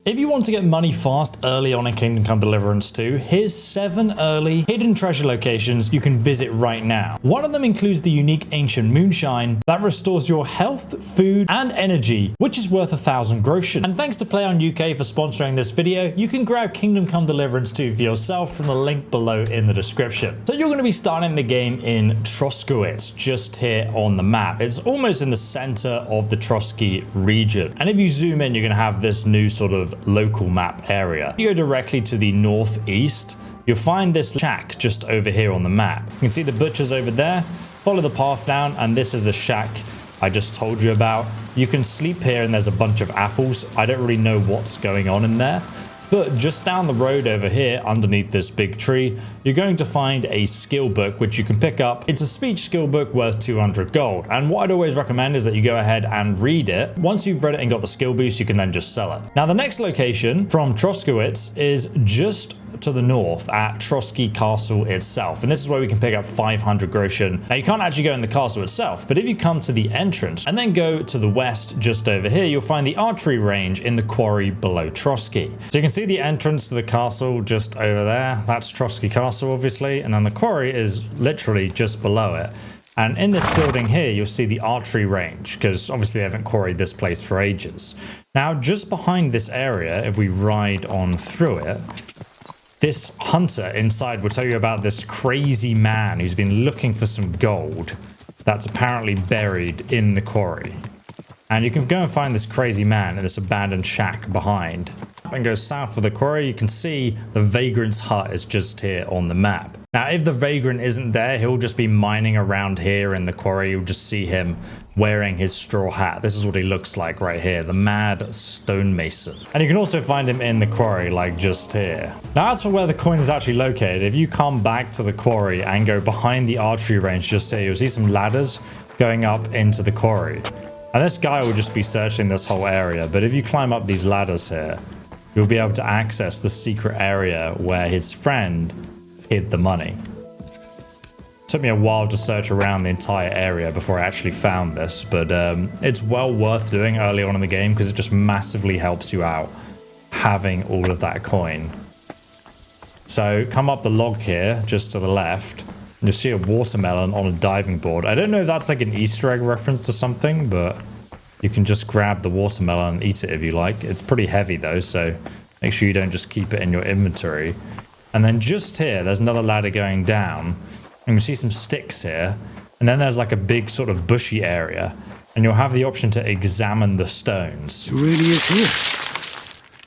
If you want to get money fast early on in Kingdom Come Deliverance 2, here's 7 early hidden treasure locations you can visit right now. One of them includes the unique ancient Moonshine that restores your health, food, and energy, which is worth 1,000 groschen. And thanks to PlayOn UK for sponsoring this video, you can grab Kingdom Come Deliverance 2 for yourself from the link below in the description. So you're going to be starting the game in Trove, just here on the map. It's almost in the center of the Trove region. And if you zoom in, you're going to have this new sort of local map area. If you go directly to the northeast, you'll find this shack just over here on the map. You can see the butchers over there. Follow the path down, and this is the shack I just told you about. You can sleep here, and there's a bunch of apples. I don't really know what's going on in there. But just down the road over here, underneath this big tree, you're going to find a skill book, which you can pick up. It's a speech skill book worth 200 gold. And what I'd always recommend is that you go ahead and read it. Once you've read it and got the skill boost, you can then just sell it. Now, the next location from Trove is just to the north at Trove Castle itself. And this is where we can pick up 500 groschen. Now, you can't actually go in the castle itself, but if you come to the entrance and then go to the west just over here, you'll find the archery range in the quarry below Trove. So you can see the entrance to the castle just over there. That's Trove Castle, obviously. And then the quarry is literally just below it. And in this building here, you'll see the archery range, because obviously they haven't quarried this place for ages. Now, just behind this area, if we ride on through it, this hunter inside will tell you about this crazy man who's been looking for some gold that's apparently buried in the quarry. And you can go and find this crazy man in this abandoned shack behind. And go south of the quarry, you can see the vagrant's hut is just here on the map. Now, if the vagrant isn't there, he'll just be mining around here in the quarry. You'll just see him wearing his straw hat. This is what he looks like right here, the mad stonemason. And you can also find him in the quarry, like just here. Now, as for where the coin is actually located, if you come back to the quarry and go behind the archery range just here, you'll see some ladders going up into the quarry. And this guy will just be searching this whole area. But if you climb up these ladders here, you'll be able to access the secret area where his friend hid the money. Took me a while to search around the entire area before I actually found this, but it's well worth doing early on in the game because it just massively helps you out having all of that coin. So come up the log here, just to the left, and you'll see a watermelon on a diving board. I don't know if that's like an Easter egg reference to something, but you can just grab the watermelon and eat it if you like. It's pretty heavy though, so make sure you don't just keep it in your inventory. And then just here, there's another ladder going down. And you see some sticks here. And then there's like a big sort of bushy area. And you'll have the option to examine the stones. It really is here.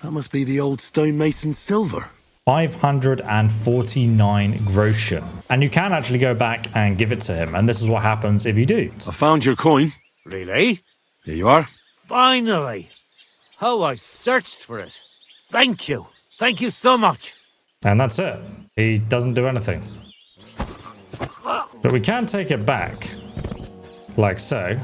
That must be the old stonemason's silver. 549 groschen. And you can actually go back and give it to him. And this is what happens if you do. I found your coin. Really? Here you are. Finally! How I searched for it. Thank you. Thank you so much. And that's it. He doesn't do anything. But we can take it back, like so,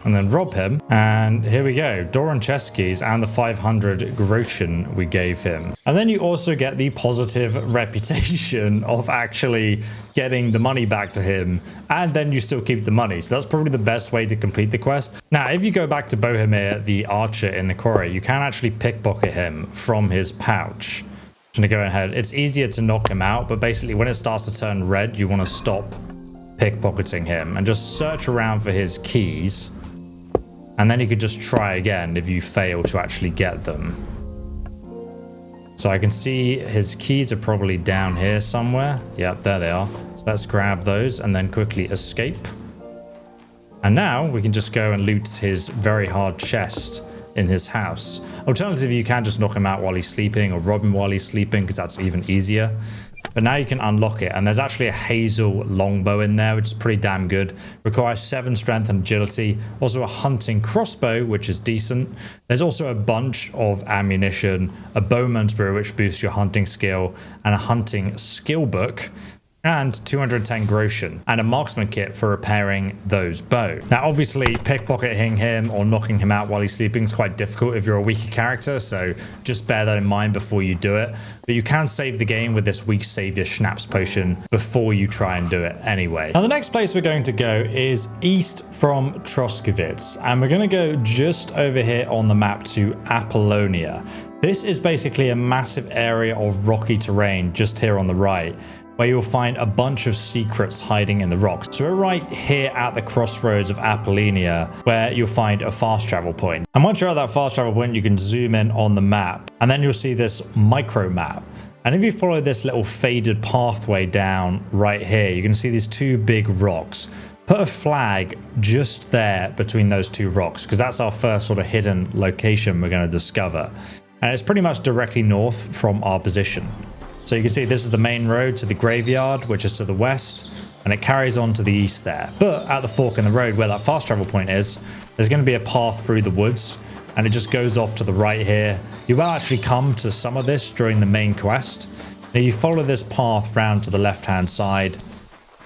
and then rob him. And here we go, Doran chest keys and the 500 groschen we gave him. And then you also get the positive reputation of actually getting the money back to him, and then you still keep the money. So that's probably the best way to complete the quest. Now, if you go back to Bohemir, the archer in the quarry, you can actually pickpocket him from his pouch. To go ahead, it's easier to knock him out, but basically when it starts to turn red, you want to stop pickpocketing him and just search around for his keys, and then you could just try again if you fail to actually get them. So I can see his keys are probably down here somewhere. Yep, there they are. So let's grab those and then quickly escape. And now we can just go and loot his very hard chest in his house. Alternatively, you can just knock him out while he's sleeping or rob him while he's sleeping, because that's even easier. But now you can unlock it, and there's actually a hazel longbow in there, which is pretty damn good. Requires 7 strength and agility. Also a hunting crossbow, which is decent. There's also a bunch of ammunition, a bowman's brew, which boosts your hunting skill, and a hunting skill book. and 210 groschen, and a marksman kit for repairing those bows. Now, obviously, pickpocketing him or knocking him out while he's sleeping is quite difficult if you're a weaker character, so just bear that in mind before you do it. But you can save the game with this weak savior schnapps potion before you try and do it anyway. Now, the next place we're going to go is east from Troskowitz, and we're going to go just over here on the map to Apollonia. This is basically a massive area of rocky terrain just here on the right, where you'll find a bunch of secrets hiding in the rocks. So we're right here at the crossroads of Apollonia, where you'll find a fast travel point. And once you're at that fast travel point, you can zoom in on the map, and then you'll see this micro map. And if you follow this little faded pathway down right here, you can see these two big rocks. Put a flag just there between those two rocks, because that's our first sort of hidden location we're going to discover. And it's pretty much directly north from our position. So you can see this is the main road to the graveyard, which is to the west, and it carries on to the east there. But at the fork in the road where that fast travel point is, there's going to be a path through the woods, and it just goes off to the right here. You will actually come to some of this during the main quest. Now you follow this path round to the left-hand side,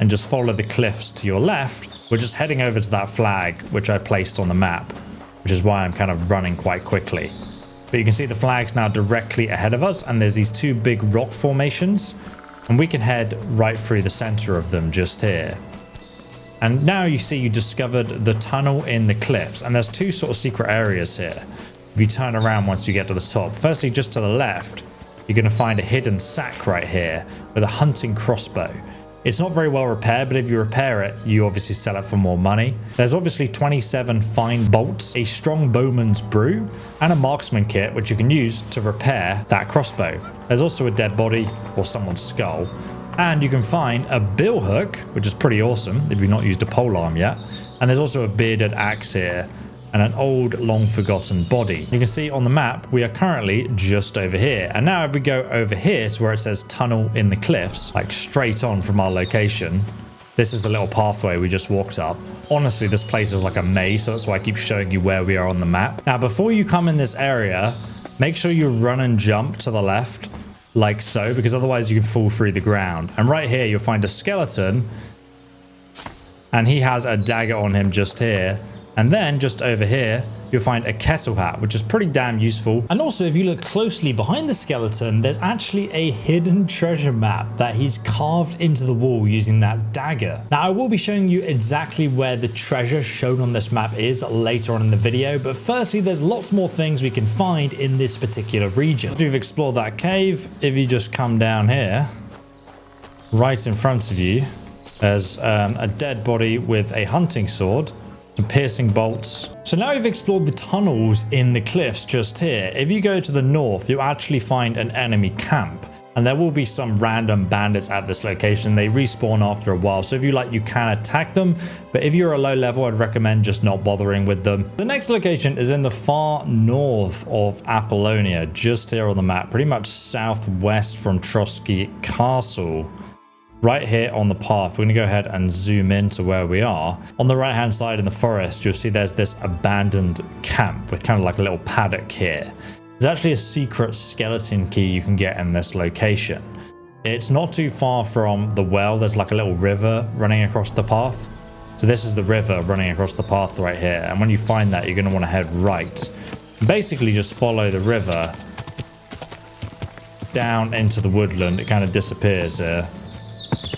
and just follow the cliffs to your left. We're just heading over to that flag, which I placed on the map, which is why I'm kind of running quite quickly. But you can see the flag's now directly ahead of us, and there's these two big rock formations, and we can head right through the center of them just here. And now you see you discovered the tunnel in the cliffs, and there's two sort of secret areas here. If you turn around once you get to the top, firstly just to the left, you're going to find a hidden sack right here with a hunting crossbow. It's not very well repaired, but if you repair it, you obviously sell it for more money. There's obviously 27 fine bolts, a strong bowman's brew, and a marksman kit, which you can use to repair that crossbow. There's also a dead body or someone's skull, and you can find a bill hook, which is pretty awesome if you've not used a polearm yet. And there's also a bearded axe here, and an old, long-forgotten body. You can see on the map, we are currently just over here. And now if we go over here to where it says tunnel in the cliffs, like straight on from our location, this is the little pathway we just walked up. Honestly, this place is like a maze, so that's why I keep showing you where we are on the map. Now, before you come in this area, make sure you run and jump to the left, like so, because otherwise you can fall through the ground. And right here, you'll find a skeleton, and he has a dagger on him just here. And then just over here, you'll find a kettle hat, which is pretty damn useful. And also, if you look closely behind the skeleton, there's actually a hidden treasure map that he's carved into the wall using that dagger. Now, I will be showing you exactly where the treasure shown on this map is later on in the video. But firstly, there's lots more things we can find in this particular region. If you've explored that cave, if you just come down here, right in front of you, there's a dead body with a hunting sword, some piercing bolts. So now you've explored the tunnels in the cliffs just here. If you go to the north, you'll actually find an enemy camp, and there will be some random bandits at this location. They respawn after a while, so if you like, you can attack them, but if you're a low level, I'd recommend just not bothering with them. The next location is in the far north of Apollonia, just here on the map, pretty much southwest from Trotsky Castle. Right here on the path, we're going to go ahead and zoom in to where we are. On the right hand side in the forest, you'll see there's this abandoned camp with kind of like a little paddock here. There's actually a secret skeleton key you can get in this location. It's not too far from the well. There's like a little river running across the path. So this is the river running across the path right here. And when you find that, you're going to want to head right. Basically just follow the river down into the woodland. It kind of disappears here.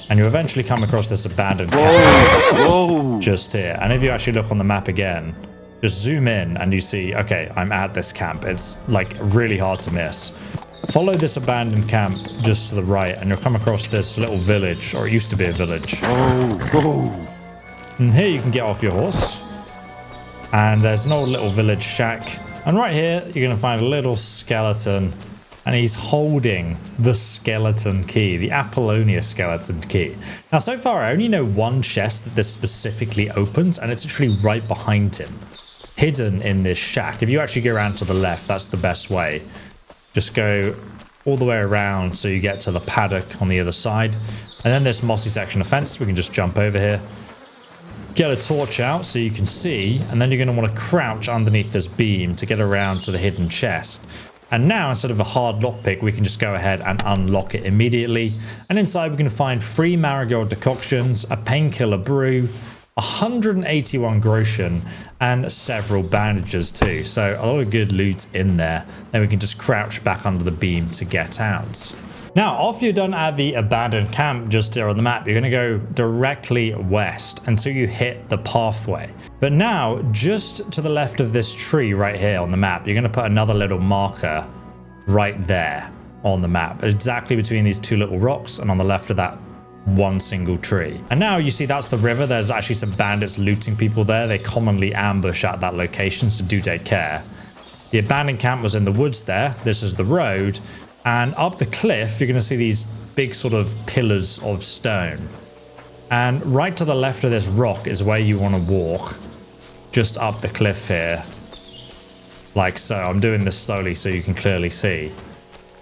And you eventually come across this abandoned camp just here. And if you actually look on the map again, just zoom in and you see, okay, I'm at this camp. It's like really hard to miss. Follow this abandoned camp just to the right and you'll come across this little village, or it used to be a village. And here you can get off your horse. And there's an old little village shack. And right here, you're going to find a little skeleton. And he's holding the skeleton key, the Apollonia skeleton key. Now, so far, I only know one chest that this specifically opens, and it's actually right behind him, hidden in this shack. If you actually go around to the left, that's the best way. Just go all the way around so you get to the paddock on the other side. And then this mossy section of fence, we can just jump over here. Get a torch out so you can see, and then you're going to want to crouch underneath this beam to get around to the hidden chest. And now, instead of a hard lockpick, we can just go ahead and unlock it immediately. And inside, we can find 3 marigold decoctions, a painkiller brew, 181 groschen, and several bandages too. So a lot of good loot in there. Then we can just crouch back under the beam to get out. Now, after you're done at the abandoned camp just here on the map, you're going to go directly west until you hit the pathway. But now, just to the left of this tree right here on the map, you're going to put another little marker right there on the map, exactly between these 2 little rocks and on the left of that 1 single tree. And now you see that's the river. There's actually some bandits looting people there. They commonly ambush at that location, so do take care. The abandoned camp was in the woods there. This is the road. And up the cliff, you're going to see these big sort of pillars of stone. And right to the left of this rock is where you want to walk. Just up the cliff here. Like so. I'm doing this slowly so you can clearly see.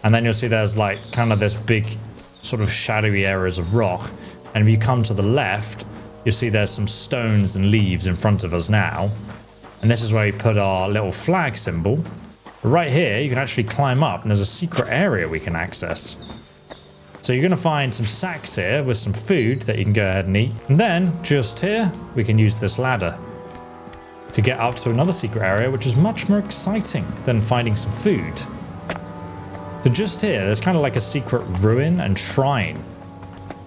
And then you'll see there's like kind of this big sort of shadowy areas of rock. And if you come to the left, you'll see there's some stones and leaves in front of us now. And this is where we put our little flag symbol. Right here, you can actually climb up, and there's a secret area we can access. So you're going to find some sacks here with some food that you can go ahead and eat. And then, just here, we can use this ladder to get up to another secret area, which is much more exciting than finding some food. So just here, there's kind of like a secret ruin and shrine.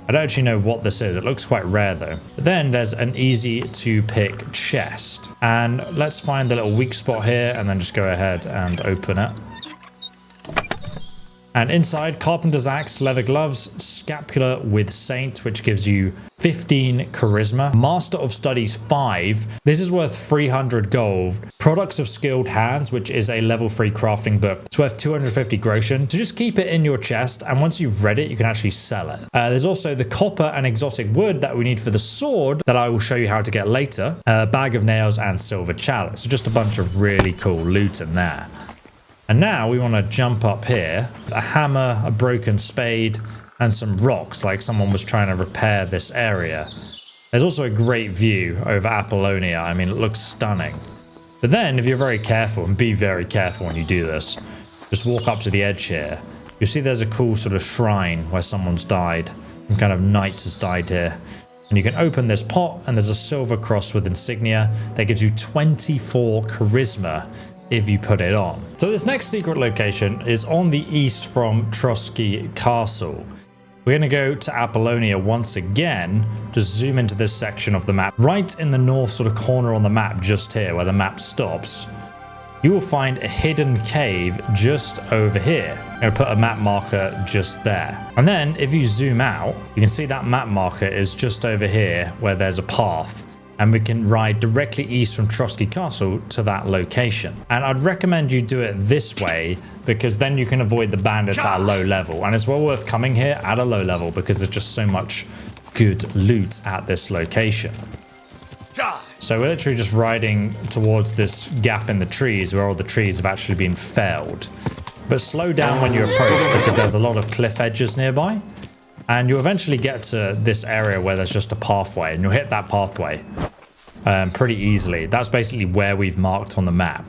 I don't actually know what this is. It looks quite rare though. But then there's an easy to pick chest. And let's find the little weak spot here and then just go ahead and open it. And inside, carpenter's axe, leather gloves, scapular with saint, which gives you 15 charisma. Master of studies 5. This is worth 300 gold. Products of skilled hands, which is a level 3 crafting book. It's worth 250 groschen. So just keep it in your chest, and once you've read it, you can actually sell it. There's also the copper and exotic wood that we need for the sword that I will show you how to get later. A bag of nails and silver chalice. So just a bunch of really cool loot in there. And now we want to jump up here. A hammer, a broken spade, and some rocks, like someone was trying to repair this area. There's also a great view over Apollonia. I mean, it looks stunning. But then, if you're very careful, and be very careful when you do this, just walk up to the edge here. You'll see there's a cool sort of shrine where someone's died. Some kind of knight has died here. And you can open this pot, and there's a silver cross with insignia that gives you 24 charisma if you put it on. So this next secret location is on the east from Trove Castle. We're going to go to Apollonia once again. Just zoom into this section of the map. Right in the north sort of corner on the map, just here where the map stops, you will find a hidden cave just over here. I'm going to put a map marker just there. And then if you zoom out, you can see that map marker is just over here where there's a path. And we can ride directly east from Trove Castle to that location. And I'd recommend you do it this way because then you can avoid the bandits at a low level. And it's well worth coming here at a low level because there's just so much good loot at this location. So we're literally just riding towards this gap in the trees where all the trees have actually been felled. But slow down when you approach because there's a lot of cliff edges nearby. And you'll eventually get to this area where there's just a pathway, and you'll hit that pathway pretty easily. That's basically where we've marked on the map.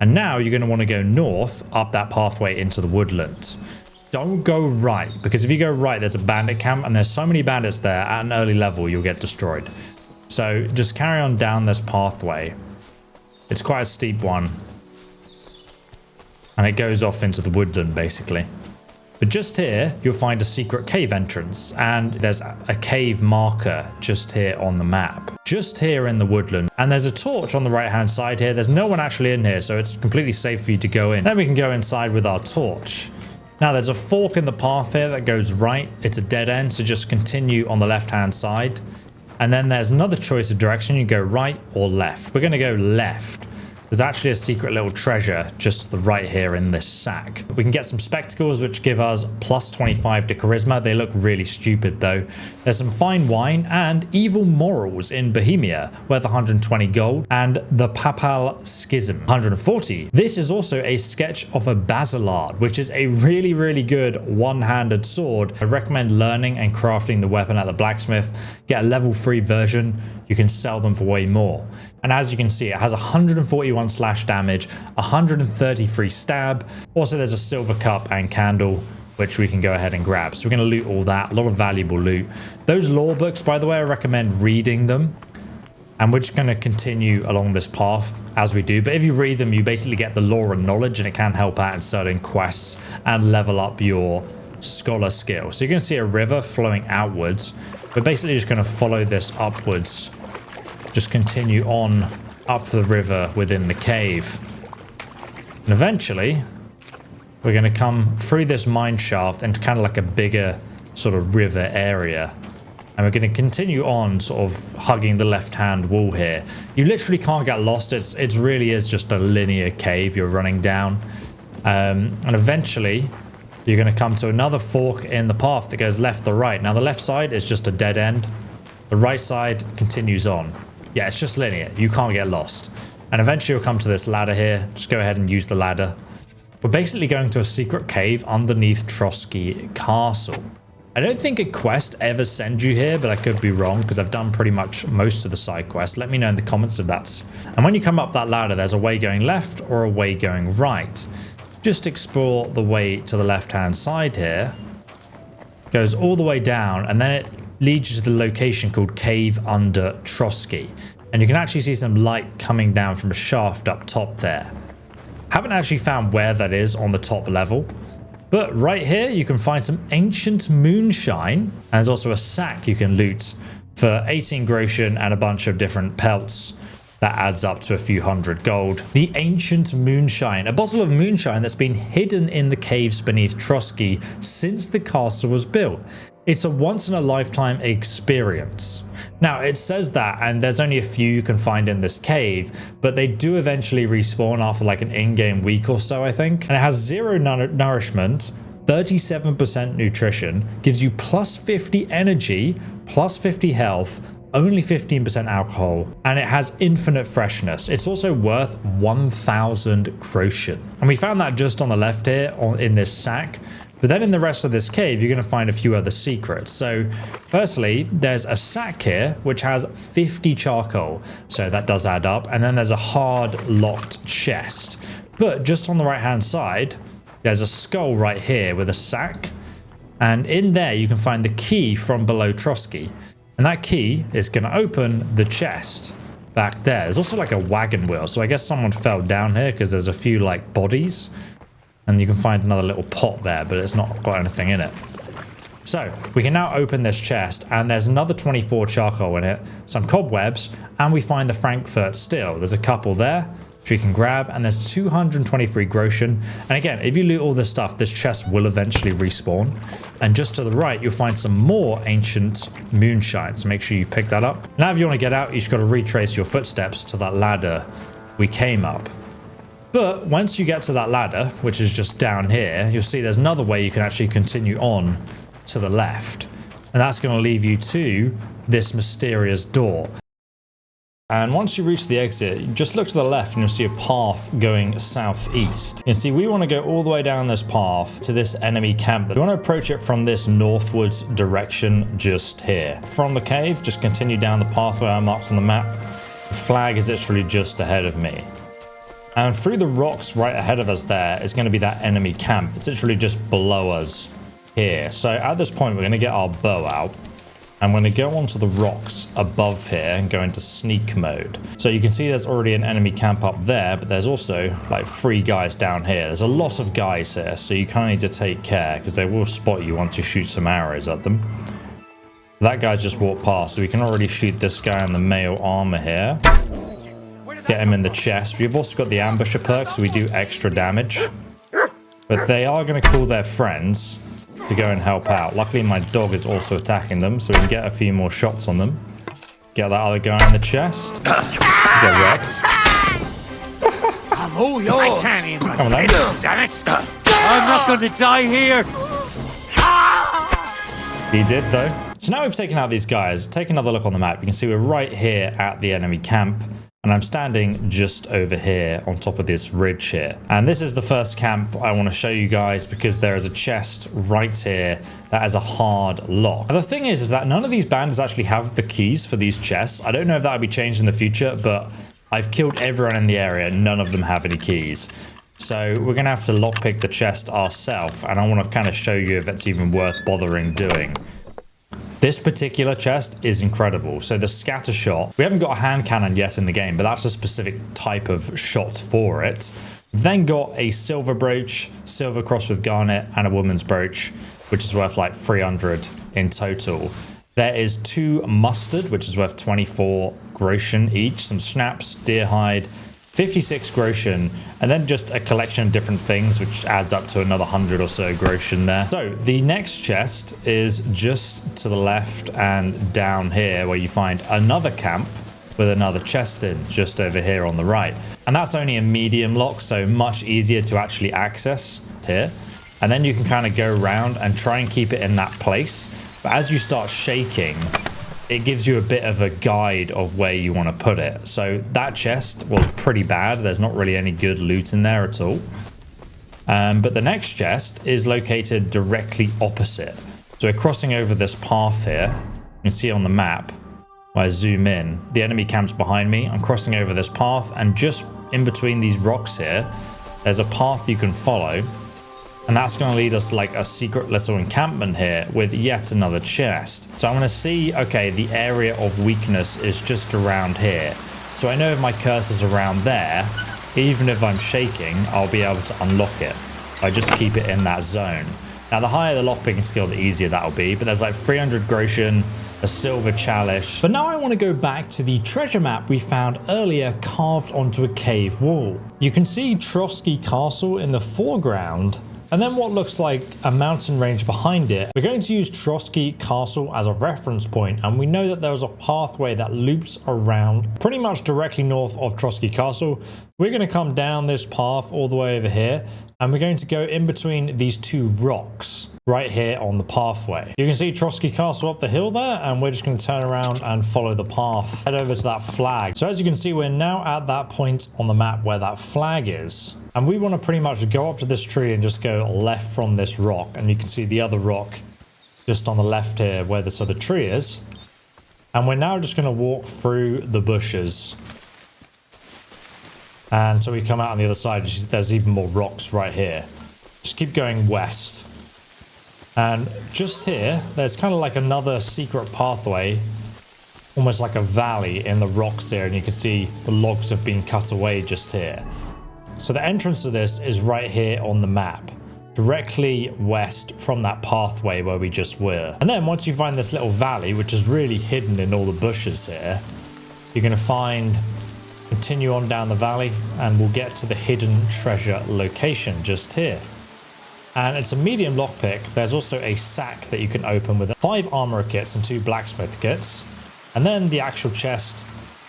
And now you're going to want to go north up that pathway into the woodland. Don't go right, because if you go right, there's a bandit camp, and there's so many bandits there at an early level, you'll get destroyed. So just carry on down this pathway. It's quite a steep one. And it goes off into the woodland, basically. But just here, you'll find a secret cave entrance, and there's a cave marker just here on the map. Just here in the woodland. And there's a torch on the right-hand side here. There's no one actually in here, so it's completely safe for you to go in. Then we can go inside with our torch. Now, there's a fork in the path here that goes right. It's a dead end, so just continue on the left-hand side. And then there's another choice of direction. You go right or left. We're going to go left. There's actually a secret little treasure just to the right here in this sack. We can get some spectacles, which give us plus 25 to charisma. They look really stupid, though. There's some fine wine and evil morals in Bohemia, worth 120 gold, and the Papal Schism, 140. This is also a sketch of a Basilard, which is a really, really good one-handed sword. I recommend learning and crafting the weapon at the blacksmith. Get a level 3 version. You can sell them for way more. And as you can see, it has 141 41 slash damage, 133 stab. Also, there's a silver cup and candle, which we can go ahead and grab. So we're going to loot all that. A lot of valuable loot. Those lore books, by the way, I recommend reading them. And we're just going to continue along this path as we do. But if you read them, you basically get the lore and knowledge, and it can help out in certain quests and level up your scholar skill. So you're going to see a river flowing outwards. We're basically just going to follow this upwards. Just continue on up the river within the cave. And eventually, we're going to come through this mine shaft into kind of like a bigger sort of river area. And we're going to continue on sort of hugging the left-hand wall here. You literally can't get lost. It really is just a linear cave you're running down. And eventually, you're going to come to another fork in the path that goes left or right. Now, the left side is just a dead end. The right side continues on. Yeah, it's just linear. You can't get lost. And eventually, you'll come to this ladder here. Just go ahead and use the ladder. We're basically going to a secret cave underneath Trotsky Castle. I don't think a quest ever sends you here, but I could be wrong because I've done pretty much most of the side quests. Let me know in the comments if that's... And when you come up that ladder, there's a way going left or a way going right. Just explore the way to the left-hand side here. Goes all the way down, and then it leads you to the location called Cave Under Trotsky. And you can actually see some light coming down from a shaft up top there. Haven't actually found where that is on the top level. But right here, you can find some ancient moonshine. And there's also a sack you can loot for 18 groschen and a bunch of different pelts. That adds up to a few hundred gold. The ancient moonshine, a bottle of moonshine that's been hidden in the caves beneath Trotsky since the castle was built. It's a once-in-a-lifetime experience. Now, it says that, and there's only a few you can find in this cave, but they do eventually respawn after like an in-game week or so, I think. And it has 0 nourishment, 37% nutrition, gives you plus 50 energy, plus 50 health, only 15% alcohol, and it has infinite freshness. It's also worth 1,000 groschen. And we found that just on the left here in this sack. But then in the rest of this cave, you're going to find a few other secrets. So firstly, there's a sack here, which has 50 charcoal. So that does add up. And then there's a hard locked chest. But just on the right-hand side, there's a skull right here with a sack. And in there, you can find the key from below Trotsky. And that key is going to open the chest back there. There's also like a wagon wheel. So I guess someone fell down here because there's a few like bodies. And you can find another little pot there, but it's not got anything in it. So we can now open this chest, and there's another 24 charcoal in it, some cobwebs, and we find the Frankfurt steel. There's a couple there, which we can grab, and there's 223 groschen. And again, if you loot all this stuff, this chest will eventually respawn. And just to the right, you'll find some more ancient moonshine, so make sure you pick that up. Now, if you want to get out, you just got to retrace your footsteps to that ladder we came up. But once you get to that ladder, which is just down here, you'll see there's another way you can actually continue on to the left. And that's going to leave you to this mysterious door. And once you reach the exit, just look to the left and you'll see a path going southeast. You can see we want to go all the way down this path to this enemy camp. We want to approach it from this northwards direction just here. From the cave, just continue down the pathway I marked on the map. The flag is literally just ahead of me. And through the rocks right ahead of us there is going to be that enemy camp. It's literally just below us here. So at this point, we're going to get our bow out. And we're going to go onto the rocks above here and go into sneak mode. So you can see there's already an enemy camp up there, but there's also like 3 guys down here. There's a lot of guys here, so you kind of need to take care because they will spot you once you shoot some arrows at them. That guy just walked past, so we can already shoot this guy in the mail armor here. Get him in the chest. We've also got the ambusher perk, so we do extra damage. But they are going to call their friends to go and help out. Luckily, my dog is also attacking them, so we can get a few more shots on them. Get that other guy in the chest. Get Rex. I'm all yours. I can't even. Come on, then. Damn it. I'm not going to die here. He did, though. So now we've taken out these guys. Take another look on the map. You can see we're right here at the enemy camp. And I'm standing just over here on top of this ridge here. And this is the first camp I want to show you guys because there is a chest right here that has a hard lock. And the thing is that none of these bandits actually have the keys for these chests. I don't know if that will be changed in the future, but I've killed everyone in the area. None of them have any keys. So we're going to have to lockpick the chest ourselves. And I want to kind of show you if it's even worth bothering doing. This particular chest is incredible. So the scatter shot, we haven't got a hand cannon yet in the game, but that's a specific type of shot for it. We've then got a silver brooch, silver cross with garnet, and a woman's brooch, which is worth like 300 in total. There is 2 mustard, which is worth 24 groschen each, some snaps, deer hide, 56 groschen, and then just a collection of different things, which adds up to another 100 or so groschen there. So the next chest is just to the left and down here, where you find another camp with another chest in, just over here on the right. And that's only a medium lock, so much easier to actually access here. And then you can kind of go around and try and keep it in that place. But as you start shaking, it gives you a bit of a guide of where you want to put it. So that chest was pretty bad. There's not really any good loot in there at all. But the next chest is located directly opposite. So we're crossing over this path here. You can see on the map, when I zoom in, the enemy camp's behind me. I'm crossing over this path, and just in between these rocks here, there's a path you can follow. And that's going to lead us to like a secret little encampment here with yet another chest. So I'm going to see, okay, the area of weakness is just around here. So I know if my cursor's around there, even if I'm shaking, I'll be able to unlock it. I just keep it in that zone. Now, the higher the lockpicking skill, the easier that'll be. But there's like 300 groschen, a silver chalice. But now I want to go back to the treasure map we found earlier carved onto a cave wall. You can see Trotsky Castle in the foreground, and then what looks like a mountain range behind it. We're going to use Trotsky Castle as a reference point, and we know that there was a pathway that loops around pretty much directly north of Trotsky Castle. We're going to come down this path all the way over here, and we're going to go in between these 2 rocks right here on the pathway. You can see Trotsky Castle up the hill there, and we're just going to turn around and follow the path. Head over to that flag. So as you can see, we're now at that point on the map where that flag is. And we want to pretty much go up to this tree and just go left from this rock. And you can see the other rock just on the left here where this other tree is. And we're now just going to walk through the bushes. And so we come out on the other side. There's even more rocks right here. Just keep going west. And just here, there's kind of like another secret pathway, almost like a valley in the rocks here. And you can see the logs have been cut away just here. So the entrance to this is right here on the map, directly west from that pathway where we just were. And then once you find this little valley, which is really hidden in all the bushes here, you're going to continue on down the valley, and we'll get to the hidden treasure location just here. And it's a medium lockpick. There's also a sack that you can open with 5 armor kits and 2 blacksmith kits. And then the actual chest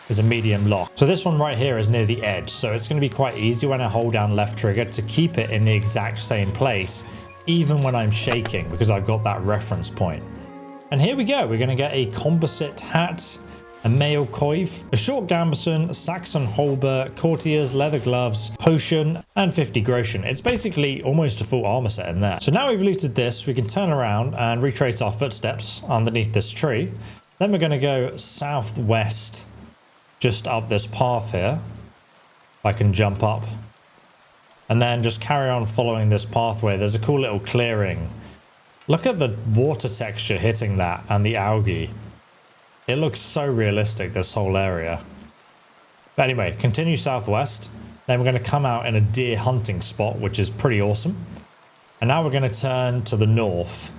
is a medium lock. So this one right here is near the edge. So it's going to be quite easy when I hold down left trigger to keep it in the exact same place, even when I'm shaking, because I've got that reference point. And here we go. We're going to get a composite hat, a mail coif, a short gambeson, Saxon halberd, courtiers, leather gloves, potion, and 50 groschen. It's basically almost a full armor set in there. So now we've looted this, we can turn around and retrace our footsteps underneath this tree. Then we're going to go southwest, just up this path here. I can jump up and then just carry on following this pathway. There's a cool little clearing. Look at the water texture hitting that and the algae. It looks so realistic, this whole area. But anyway, continue southwest. Then we're going to come out in a deer hunting spot, which is pretty awesome. And now we're going to turn to the north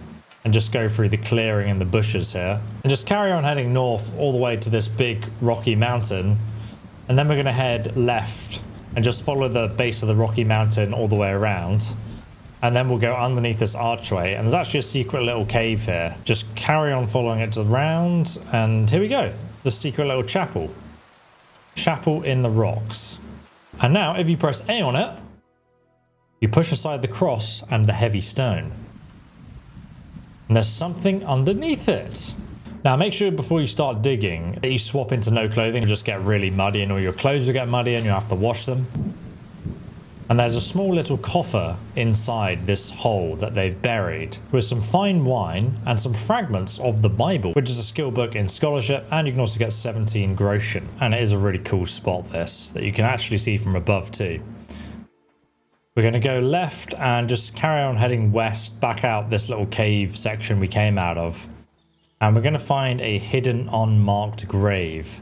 and just go through the clearing in the bushes here. And just carry on heading north all the way to this big rocky mountain. And then we're going to head left and just follow the base of the rocky mountain all the way around. And then we'll go underneath this archway. And there's actually a secret little cave here. Just carry on following it to the round. And here we go. The secret little chapel. Chapel in the rocks. And now if you press A on it, you push aside the cross and the heavy stone. And there's something underneath it. Now make sure before you start digging that you swap into no clothing. It'll just get really muddy and all your clothes will get muddy and you have to wash them. And there's a small little coffer inside this hole that they've buried with some fine wine and some fragments of the Bible, which is a skill book in scholarship, and you can also get 17 groschen. And it is a really cool spot, this, that you can actually see from above too. We're going to go left and just carry on heading west back out this little cave section we came out of. And we're going to find a hidden unmarked grave,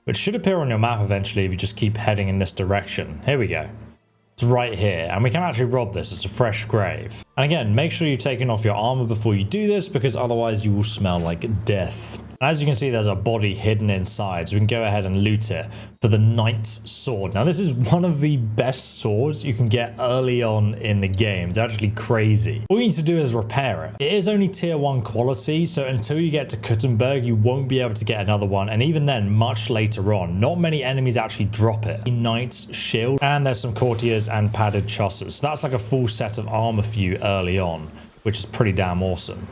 which should appear on your map eventually if you just keep heading in this direction. Here we go. It's right here, and we can actually rob this. It's a fresh grave. And again, make sure you've taken off your armor before you do this, because otherwise you will smell like death. And as you can see, there's a body hidden inside, so we can go ahead and loot it for the Knight's Sword. Now, this is one of the best swords you can get early on in the game. It's actually crazy. All you need to do is repair it. It is only tier 1 quality, so until you get to Kuttenberg, you won't be able to get another one. And even then, much later on, not many enemies actually drop it. A Knight's Shield, and there's some courtiers and padded chaussers. So that's like a full set of armor for you early on, which is pretty damn awesome.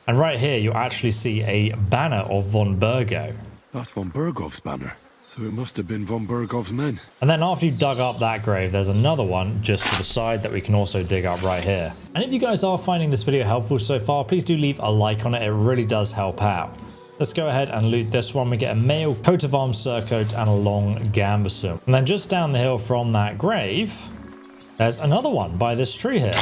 And right here, you'll actually see a banner of von Burgo. That's von Bergov's banner. So it must have been von Bergov's men. And then after you've dug up that grave, there's another one just to the side that we can also dig up right here. And if you guys are finding this video helpful so far, please do leave a like on it. It really does help out. Let's go ahead and loot this one. We get a mail, coat of arms, surcoat, and a long gambesson. And then just down the hill from that grave, there's another one by this tree here.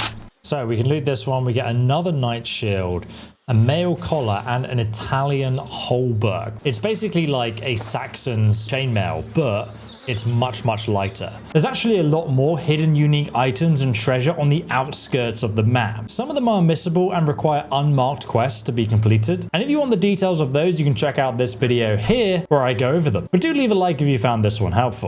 So we can loot this one. We get another Knight's Shield, a mail collar, and an Italian hauberk. It's basically like a Saxon's chainmail, but it's much, much lighter. There's actually a lot more hidden unique items and treasure on the outskirts of the map. Some of them are missable and require unmarked quests to be completed. And if you want the details of those, you can check out this video here where I go over them. But do leave a like if you found this one helpful.